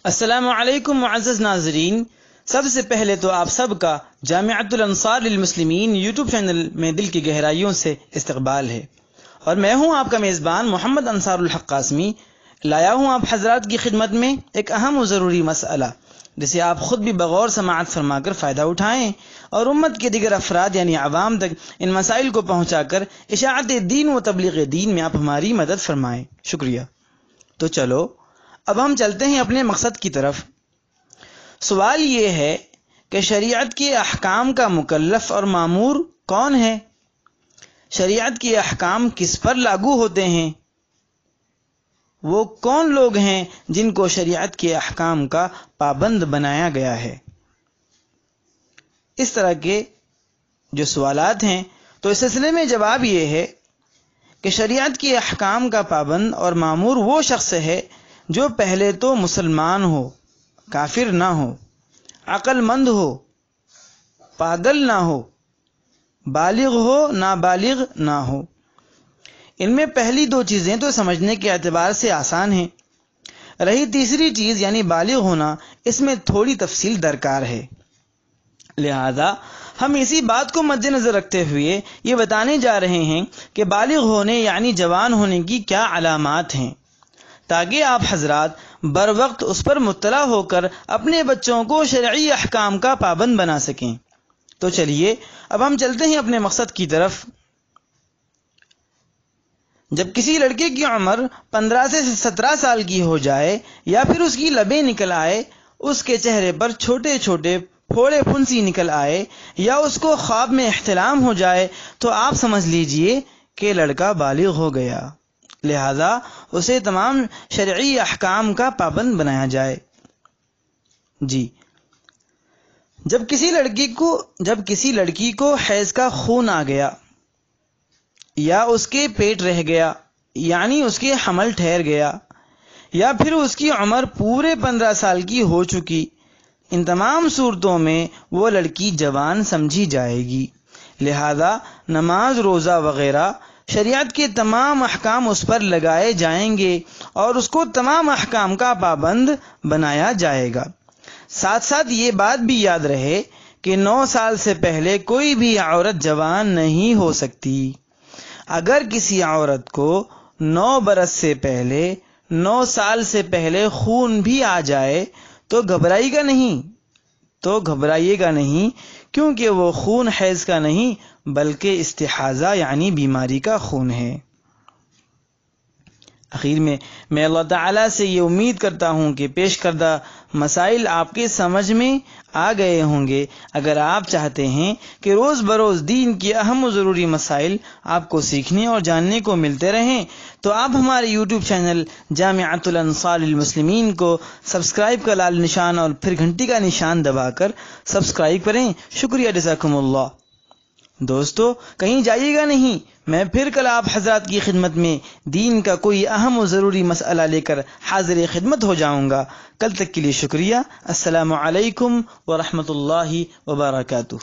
السلام علیکم معزز ناظرین، سب سے پہلے تو آپ سب کا جامعۃ الانصار للمسلمین یوٹیوب چینل میں دل کی گہرائیوں سے استقبال ہے، اور میں ہوں آپ کا میزبان محمد انصار الحق قاسمی۔ لایا ہوں آپ حضرات کی خدمت میں ایک اہم و ضروری مسئلہ، جسے آپ خود بھی بغور سماعت فرما کر فائدہ اٹھائیں اور امت کے دیگر افراد یعنی عوام تک ان مسائل کو پہنچا کر اشاعت دین و تبلیغ دین میں آپ ہماری مدد فرمائیں۔ شکریہ۔ تو چلو اب ہم چلتے ہیں اپنے مقصد کی طرف۔ سوال یہ ہے کہ شریعت کے احکام کا مکلف اور مامور کون ہے؟ شریعت کے احکام کس پر لاگو ہوتے ہیں؟ وہ کون لوگ ہیں جن کو شریعت کے احکام کا پابند بنایا گیا ہے؟ اس طرح کے جو سوالات ہیں، تو اس سلسلے میں جواب یہ ہے کہ شریعت کے احکام کا پابند اور مامور وہ شخص ہے جو پہلے تو مسلمان ہو، کافر نہ ہو، عقل مند ہو، پاگل نہ ہو، بالغ ہو، نابالغ نہ ہو۔ ان میں پہلی دو چیزیں تو سمجھنے کے اعتبار سے آسان ہیں، رہی تیسری چیز یعنی بالغ ہونا، اس میں تھوڑی تفصیل درکار ہے۔ لہذا ہم اسی بات کو مد نظر رکھتے ہوئے یہ بتانے جا رہے ہیں کہ بالغ ہونے یعنی جوان ہونے کی کیا علامات ہیں، تاکہ آپ حضرات بر وقت اس پر مطلع ہو کر اپنے بچوں کو شرعی احکام کا پابند بنا سکیں۔ تو چلیے اب ہم چلتے ہیں اپنے مقصد کی طرف۔ جب کسی لڑکے کی عمر 15 سے 17 سال کی ہو جائے یا پھر اس کی لبیں نکل آئے، اس کے چہرے پر چھوٹے چھوٹے پھوڑے پھنسی نکل آئے یا اس کو خواب میں احتلام ہو جائے، تو آپ سمجھ لیجئے کہ لڑکا بالغ ہو گیا، لہذا اسے تمام شرعی احکام کا پابند بنایا جائے۔ جی، جب کسی لڑکی کو حیض کا خون آ گیا یا اس کے پیٹ رہ گیا یعنی اس کے حمل ٹھہر گیا، یا پھر اس کی عمر پورے 15 سال کی ہو چکی، ان تمام صورتوں میں وہ لڑکی جوان سمجھی جائے گی، لہذا نماز، روزہ وغیرہ شریعت کے تمام احکام اس پر لگائے جائیں گے اور اس کو تمام احکام کا پابند بنایا جائے گا۔ ساتھ ساتھ یہ بات بھی یاد رہے کہ 9 سال سے پہلے کوئی بھی عورت جوان نہیں ہو سکتی۔ اگر کسی عورت کو 9 برس سے پہلے، 9 سال سے پہلے خون بھی آ جائے تو گھبرائیے گا نہیں، کیونکہ وہ خون حیض کا نہیں بلکہ استحاضہ یعنی بیماری کا خون ہے۔ اخیر میں اللہ تعالیٰ سے یہ امید کرتا ہوں کہ پیش کردہ مسائل آپ کے سمجھ میں آ گئے ہوں گے۔ اگر آپ چاہتے ہیں کہ روز بروز دین کے اہم و ضروری مسائل آپ کو سیکھنے اور جاننے کو ملتے رہیں، تو آپ ہمارے یوٹیوب چینل جامعۃ الانصار للمسلمین کو سبسکرائب کا لال نشان اور پھر گھنٹی کا نشان دبا کر سبسکرائب کریں۔ شکریہ، جزاکم اللہ۔ دوستو کہیں جائیے گا نہیں، میں پھر کل آپ حضرات کی خدمت میں دین کا کوئی اہم و ضروری مسئلہ لے کر حاضر خدمت ہو جاؤں گا۔ کل تک کے لیے شکریہ۔ السلام علیکم ورحمۃ اللہ وبرکاتہ۔